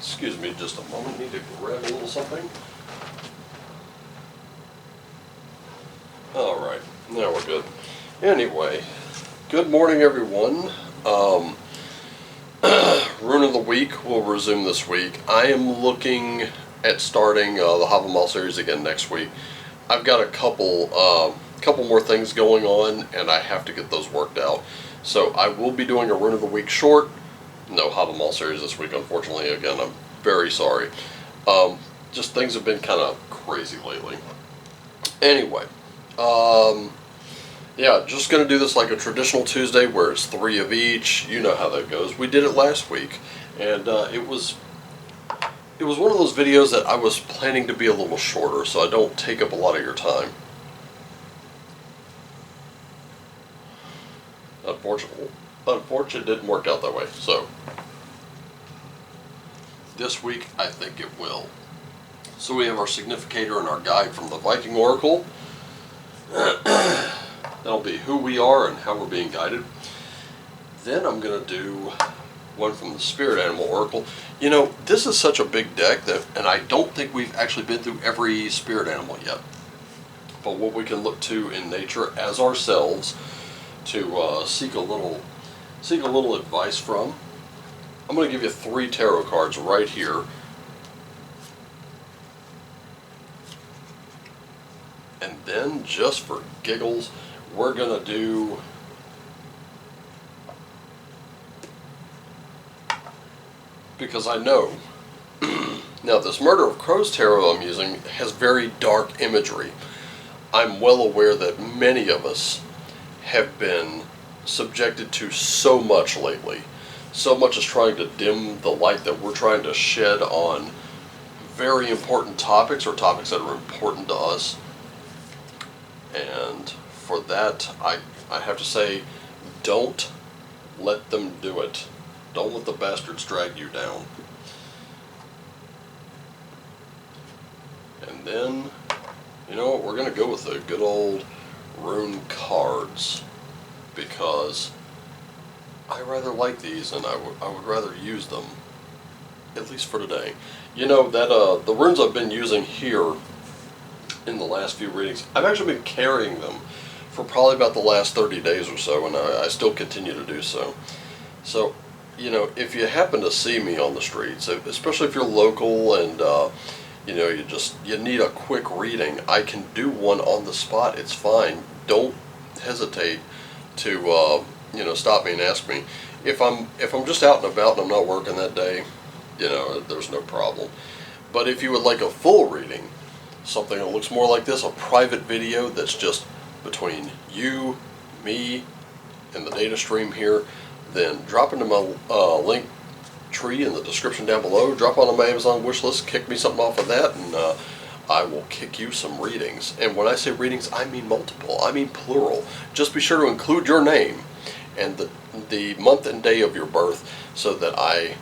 Excuse me just a moment, need to grab a little something. Alright, now we're good. Anyway, good morning everyone. Rune of the Week will resume this week. I am looking at starting the Havamal series again next week. I've got a couple more things going on and I have to get those worked out. So I will be doing a Rune of the Week short. No Havamal series this week, unfortunately. Again, I'm very sorry. Just things have been kind of crazy lately. Anyway, yeah, just going to do this like a traditional Tuesday where it's 3 of each. You know how that goes. We did it last week, and it was one of those videos that I was planning to be a little shorter so I don't take up a lot of your time. Unfortunately, it didn't work out that way. So this week, I think it will. So we have our significator and our guide from the Viking Oracle. That'll be who we are and how we're being guided. Then I'm going to do one from the Spirit Animal Oracle. You know, this is such a big deck that, and I don't think we've actually been through every spirit animal yet. But what we can look to in nature as ourselves to seek a little advice from. I'm going to give you 3 tarot cards right here. And then, just for giggles, we're going to do because I know now this Murder of Crows tarot I'm using has very dark imagery. I'm well aware that many of us have been subjected to so much lately. So much is trying to dim the light that we're trying to shed on very important topics or topics that are important to us. And for that, I have to say, don't let them do it. Don't let the bastards drag you down. And then, you know what, we're going to go with the good old rune cards, because I rather like these and I would rather use them, at least for today. You know, that the runes I've been using here in the last few readings, I've actually been carrying them for probably about the last 30 days or so, and I still continue to do so. So, you know, if you happen to see me on the streets, especially if you're local and you know, you need a quick reading, I can do one on the spot. It's fine. Don't hesitate to you know, stop me and ask me. If I'm just out and about and I'm not working that day, you know, there's no problem. But if you would like a full reading, something that looks more like this, a private video that's just between you, me, and the data stream here, then drop into my link tree in the description down below, drop on my Amazon wish list, kick me something off of that, and I will kick you some readings. And when I say readings, I mean multiple, I mean plural. Just be sure to include your name and the month and day of your birth so that I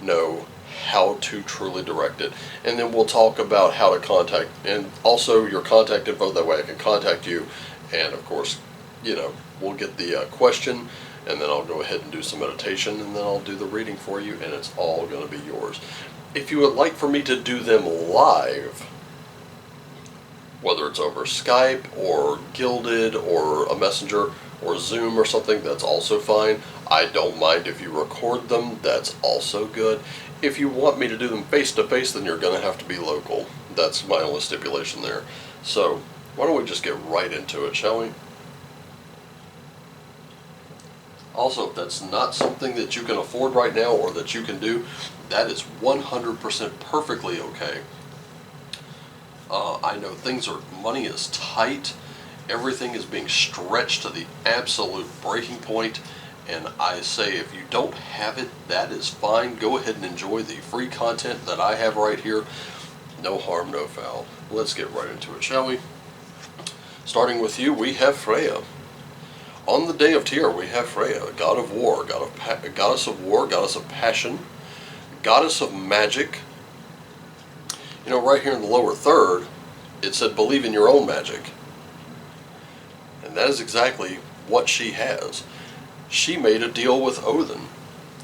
know how to truly direct it. And then we'll talk about how to contact, and also your contact info, that way I can contact you. And of course, you know, we'll get the question, and then I'll go ahead and do some meditation, and then I'll do the reading for you, and it's all going to be yours. If you would like for me to do them live, whether it's over Skype or Gilded or a Messenger or Zoom or something, that's also fine. I don't mind if you record them, that's also good. If you want me to do them face-to-face, then you're going to have to be local. That's my only stipulation there. So, why don't we just get right into it, shall we? Also, if that's not something that you can afford right now or that you can do, that is 100% perfectly okay. I know money is tight, everything is being stretched to the absolute breaking point, and I say if you don't have it, that is fine. Go ahead and enjoy the free content that I have right here. No harm, no foul. Let's get right into it, shall we? Starting with you, we have Freya. On the day of Tyr, we have Freya, god of war, goddess of war, goddess of passion, goddess of magic. You know, right here in the lower third, it said believe in your own magic. And that is exactly what she has. She made a deal with Odin.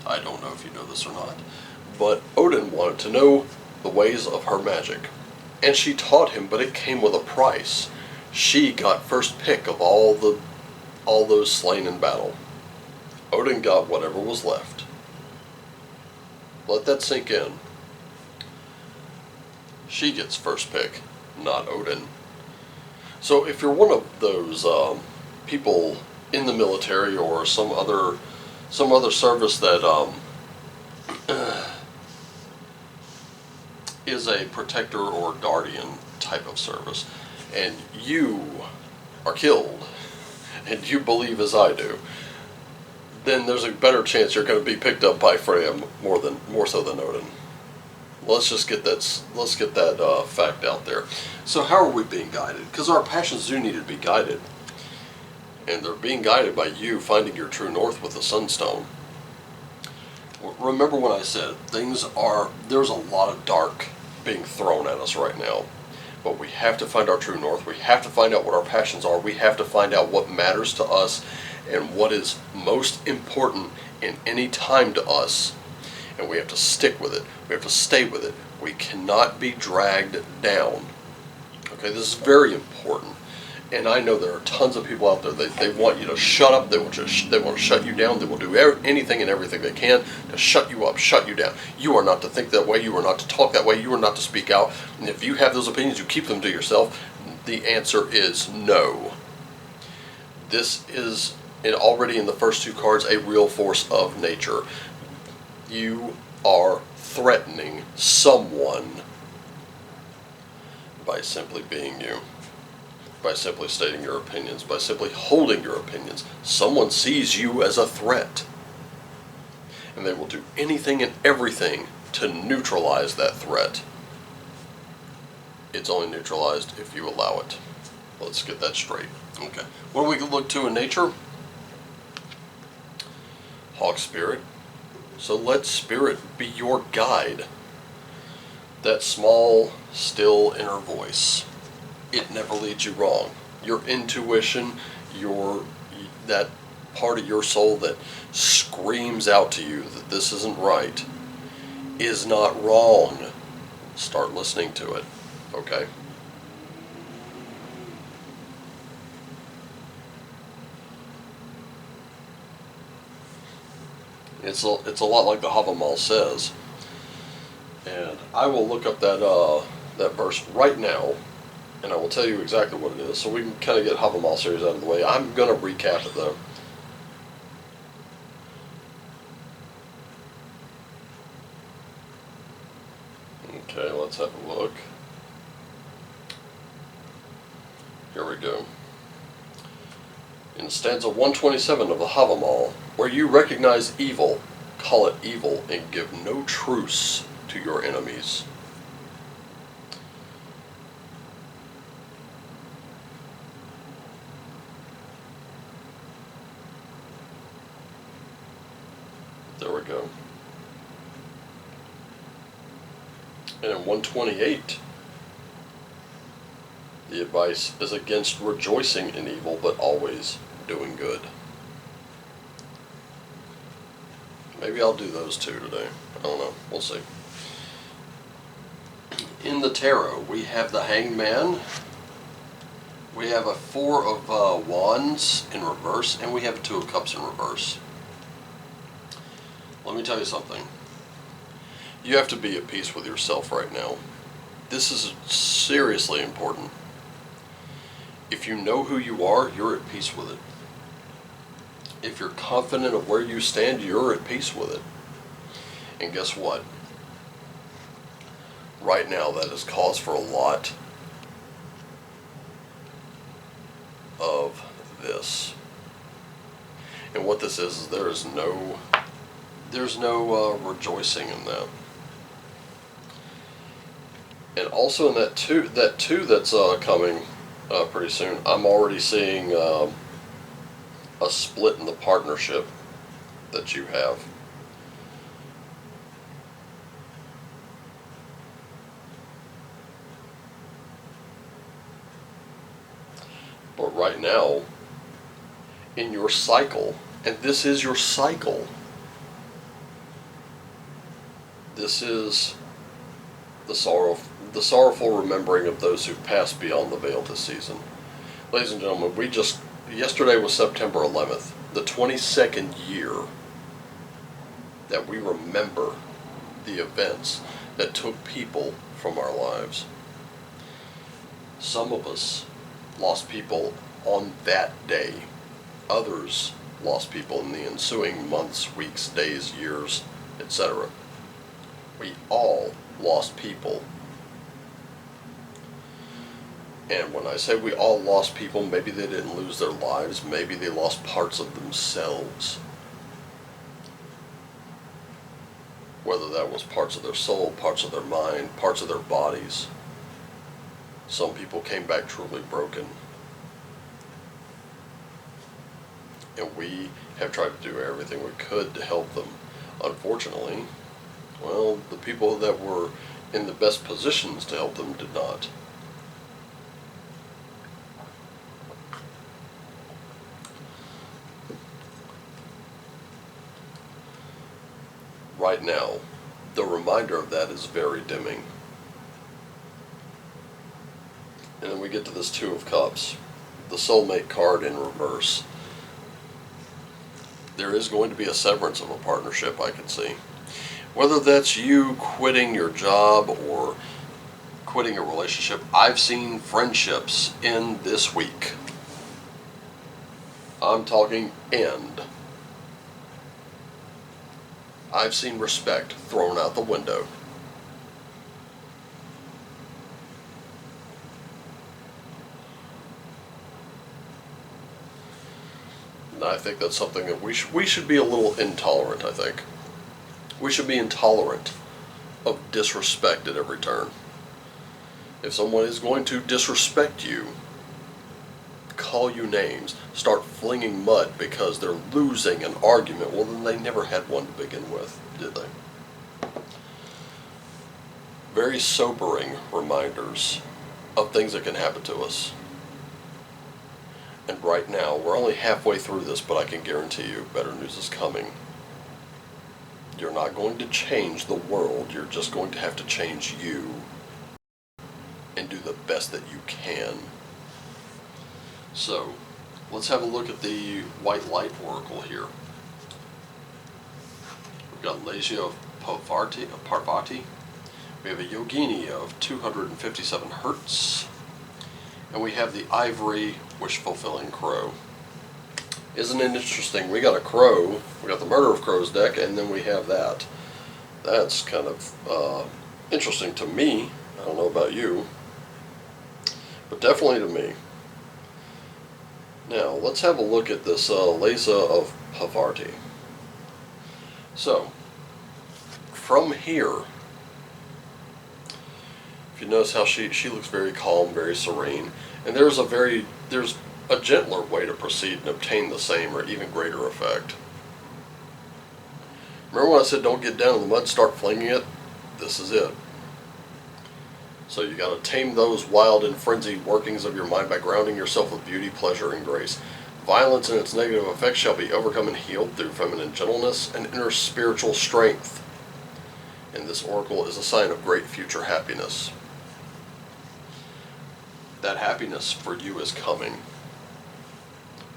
I don't know if you know this or not, But Odin wanted to know the ways of her magic, and she taught him, but it came with a price. She got first pick of all those slain in battle. Odin got whatever was left. Let that sink in. She gets first pick, not Odin. So if you're one of those people in the military or some other service that is a protector or guardian type of service, and you are killed, and you believe as I do, then there's a better chance you're going to be picked up by Freya more so than Odin. Let's get that fact out there. So how are we being guided? Because our passions do need to be guided, and they're being guided by you finding your true north with the Sunstone. Remember when I said there's a lot of dark being thrown at us right now, but we have to find our true north. We have to find out what our passions are. We have to find out what matters to us and what is most important in any time to us, and we have to stick with it. We have to stay with it. We cannot be dragged down. Okay, this is very important. And I know there are tons of people out there that they want you to shut up. They want to shut you down. They will do anything and everything they can to shut you up, shut you down. You are not to think that way. You are not to talk that way. You are not to speak out. And if you have those opinions, you keep them to yourself. The answer is no. This is already in the first two cards a real force of nature. You are threatening someone by simply being you. By simply stating your opinions, by simply holding your opinions. Someone sees you as a threat, and they will do anything and everything to neutralize that threat. It's only neutralized if you allow it. Let's get that straight. Okay. What do we look to in nature? Hawk spirit. So let spirit be your guide. That small, still inner voice. It never leads you wrong. Your intuition, that part of your soul that screams out to you that this isn't right, is not wrong. Start listening to it, okay? It's a lot like the Havamal says, and I will look up that verse right now. And I will tell you exactly what it is, so we can kind of get Havamal series out of the way. I'm going to recap it, though. Okay, let's have a look. Here we go. In stanza 127 of the Havamal, where you recognize evil, call it evil, and give no truce to your enemies. There we go. And in 128, the advice is against rejoicing in evil, but always doing good. Maybe I'll do those two today. I don't know. We'll see. In the tarot, we have the Hanged Man. We have a Four of Wands in reverse, and we have a Two of Cups in reverse. Let me tell you something. You have to be at peace with yourself right now. This is seriously important. If you know who you are, you're at peace with it. If you're confident of where you stand, you're at peace with it. And guess what? Right now, that is cause for a lot of this. And what this is there's no rejoicing in that. And also in that two that's coming pretty soon, I'm already seeing a split in the partnership that you have. But right now, in your cycle, and this is your cycle, This is the sorrowful remembering of those who passed beyond the veil this season. Ladies and gentlemen, yesterday was September 11th, the 22nd year that we remember the events that took people from our lives. Some of us lost people on that day. Others lost people in the ensuing months, weeks, days, years, etc. We all lost people. And when I say we all lost people, maybe they didn't lose their lives, maybe they lost parts of themselves. Whether that was parts of their soul, parts of their mind, parts of their bodies. Some people came back truly broken. And we have tried to do everything we could to help them. Unfortunately, well, the people that were in the best positions to help them did not. Right now, the reminder of that is very dimming. And then we get to this Two of Cups, the soulmate card in reverse. There is going to be a severance of a partnership, I can see. Whether that's you quitting your job or quitting a relationship, I've seen friendships end this week. I'm talking end. I've seen respect thrown out the window. And I think that's something that we should be a little intolerant, I think. We should be intolerant of disrespect at every turn. If someone is going to disrespect you, call you names, start flinging mud because they're losing an argument, well then they never had one to begin with, did they? Very sobering reminders of things that can happen to us. And right now, we're only halfway through this, but I can guarantee you better news is coming. You're not going to change the world, you're just going to have to change you and do the best that you can. So, let's have a look at the White Light Oracle here. We've got Lasia of Parvati. We have a Yogini of 257 Hertz. And we have the Ivory Wish-Fulfilling Crow. Isn't it interesting? We got a crow, we got the Murder of Crows deck, and then we have that. That's kind of interesting to me. I don't know about you, but definitely to me. Now, let's have a look at this Lasia of Parvati. So, from here, if you notice how she looks very calm, very serene, and there's a gentler way to proceed and obtain the same or even greater effect. Remember when I said don't get down in the mud, start flinging it? This is it. So you got to tame those wild and frenzied workings of your mind by grounding yourself with beauty, pleasure, and grace. Violence and its negative effects shall be overcome and healed through feminine gentleness and inner spiritual strength. And this oracle is a sign of great future happiness. That happiness for you is coming.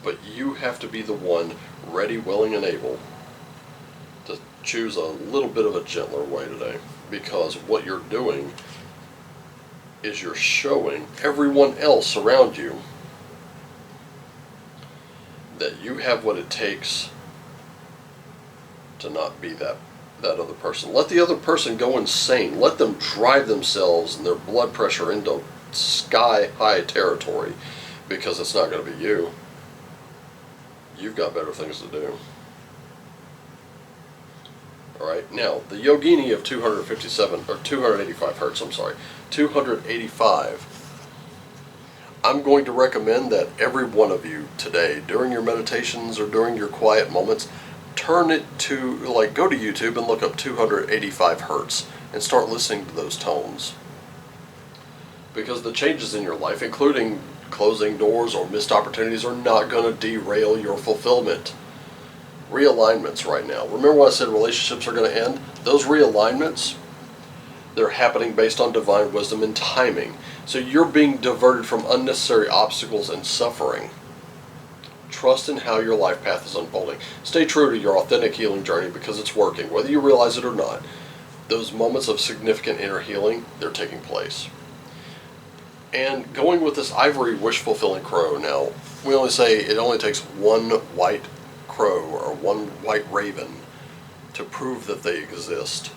But you have to be the one ready, willing, and able to choose a little bit of a gentler way today. Because what you're doing is you're showing everyone else around you that you have what it takes to not be that other person. Let the other person go insane. Let them drive themselves and their blood pressure into sky-high territory, because it's not going to be you. You've got better things to do. Alright, now, the Yogini of 285 Hertz, 285. I'm going to recommend that every one of you today, during your meditations or during your quiet moments, turn it to, go to YouTube and look up 285 Hertz and start listening to those tones. Because the changes in your life, including closing doors or missed opportunities, are not going to derail your fulfillment. realignments right now. Remember when I said relationships are going to end? Those realignments, they're happening based on divine wisdom and timing. So you're being diverted from unnecessary obstacles and suffering. Trust in how your life path is unfolding. Stay true to your authentic healing journey because it's working, whether you realize it or not. Those moments of significant inner healing, they're taking place. And going with this ivory wish-fulfilling crow, now, we only say it only takes one white crow or one white raven to prove that they exist.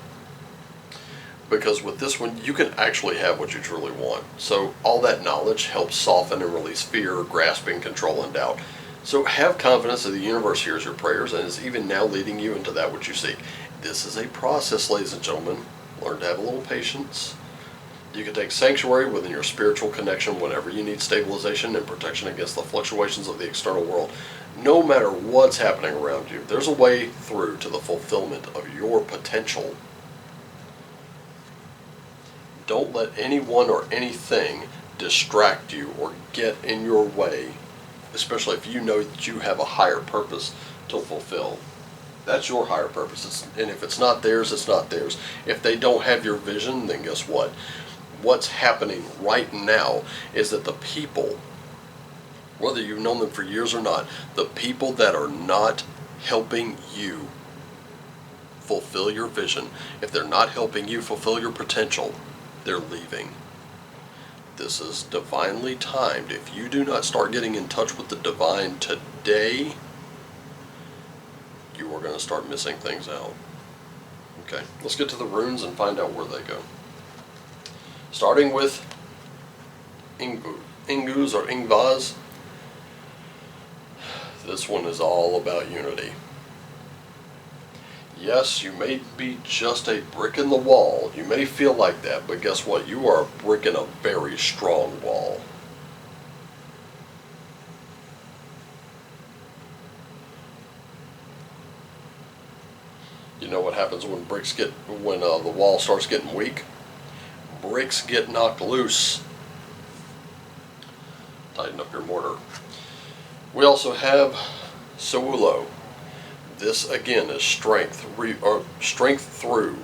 Because with this one, you can actually have what you truly want. So all that knowledge helps soften and release fear, grasping, control, and doubt. So have confidence that the universe hears your prayers and is even now leading you into that which you seek. This is a process, ladies and gentlemen. Learn to have a little patience. You can take sanctuary within your spiritual connection whenever you need stabilization and protection against the fluctuations of the external world. No matter what's happening around you, there's a way through to the fulfillment of your potential. Don't let anyone or anything distract you or get in your way, especially if you know that you have a higher purpose to fulfill. That's your higher purpose. And if it's not theirs, it's not theirs. If they don't have your vision, then guess what? What's happening right now is that the people, whether you've known them for years or not, the people that are not helping you fulfill your vision, if they're not helping you fulfill your potential, they're leaving. This is divinely timed. If you do not start getting in touch with the divine today, you are going to start missing things out. Okay, let's get to the runes and find out where they go. Starting with Ingus or Ingvaz. This one is all about unity. Yes, you may be just a brick in the wall. You may feel like that, but guess what? You are a brick in a very strong wall. You know what happens when the wall starts getting weak? Bricks get knocked loose. Tighten up your mortar. We also have Sewulo. This again is strength through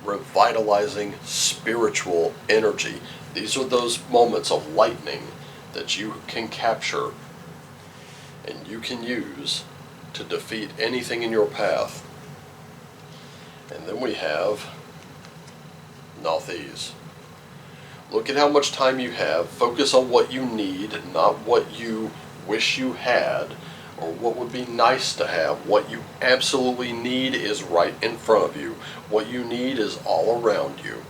revitalizing spiritual energy. These are those moments of lightning that you can capture and you can use to defeat anything in your path. And then we have Nothies. Look at how much time you have. Focus on what you need, not what you wish you had, or what would be nice to have. What you absolutely need is right in front of you. What you need is all around you.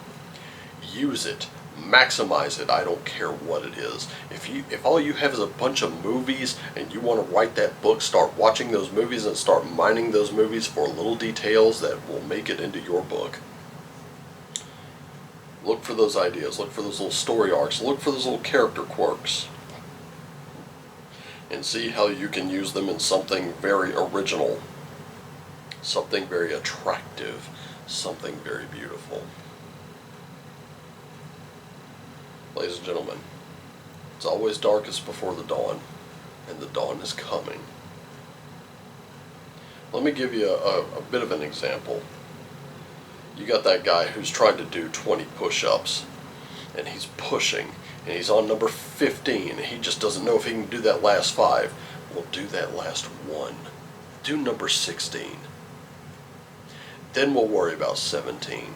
Use it. Maximize it. I don't care what it is. If all you have is a bunch of movies and you want to write that book, start watching those movies and start mining those movies for little details that will make it into your book. Look for those ideas. Look for those little story arcs. Look for those little character quirks. And see how you can use them in something very original, something very attractive, something very beautiful. Ladies and gentlemen, it's always darkest before the dawn, and the dawn is coming. Let me give you a bit of an example. You got that guy who's trying to do 20 push-ups, and he's pushing, and he's on number 15, and he just doesn't know if he can do that last 5. Well, do that last 1. Do number 16. Then we'll worry about 17.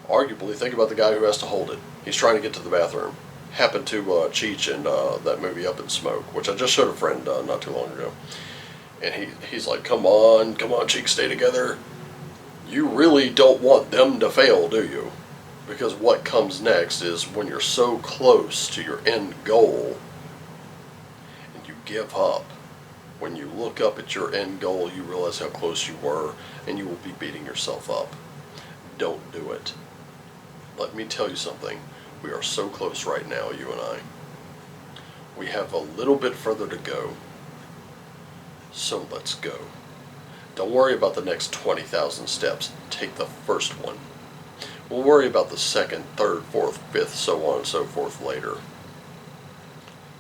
Arguably, think about the guy who has to hold it. He's trying to get to the bathroom. Happened to Cheech in that movie Up in Smoke, which I just showed a friend not too long ago. And he's like, come on, Cheech, stay together. You really don't want them to fail, do you? Because what comes next is when you're so close to your end goal and you give up. When you look up at your end goal, you realize how close you were, and you will be beating yourself up. Don't do it. Let me tell you something. We are so close right now, you and I. We have a little bit further to go. So let's go. Don't worry about the next 20,000 steps. Take the first one. We'll worry about the second, third, fourth, fifth, so on and so forth later.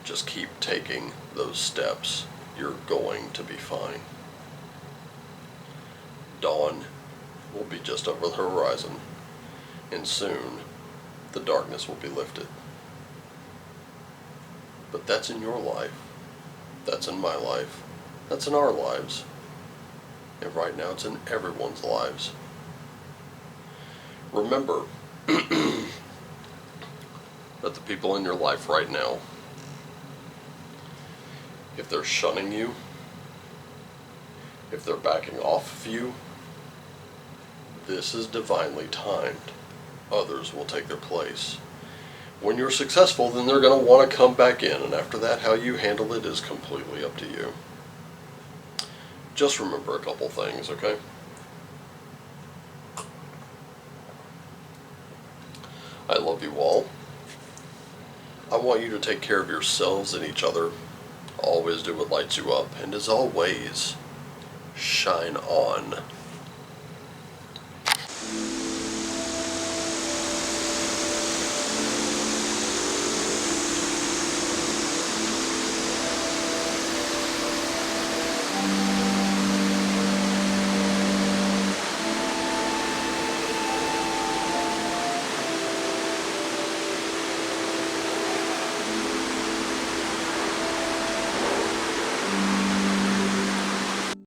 Just keep taking those steps. You're going to be fine. Dawn will be just over the horizon, and soon the darkness will be lifted. But that's in your life. That's in my life. That's in our lives. And right now it's in everyone's lives. Remember that the people in your life right now, if they're shunning you, if they're backing off of you, this is divinely timed. Others will take their place. When you're successful, then they're going to want to come back in, and after that, how you handle it is completely up to you. Just remember a couple things, okay? I love you all. I want you to take care of yourselves and each other. Always do what lights you up, and as always, shine on.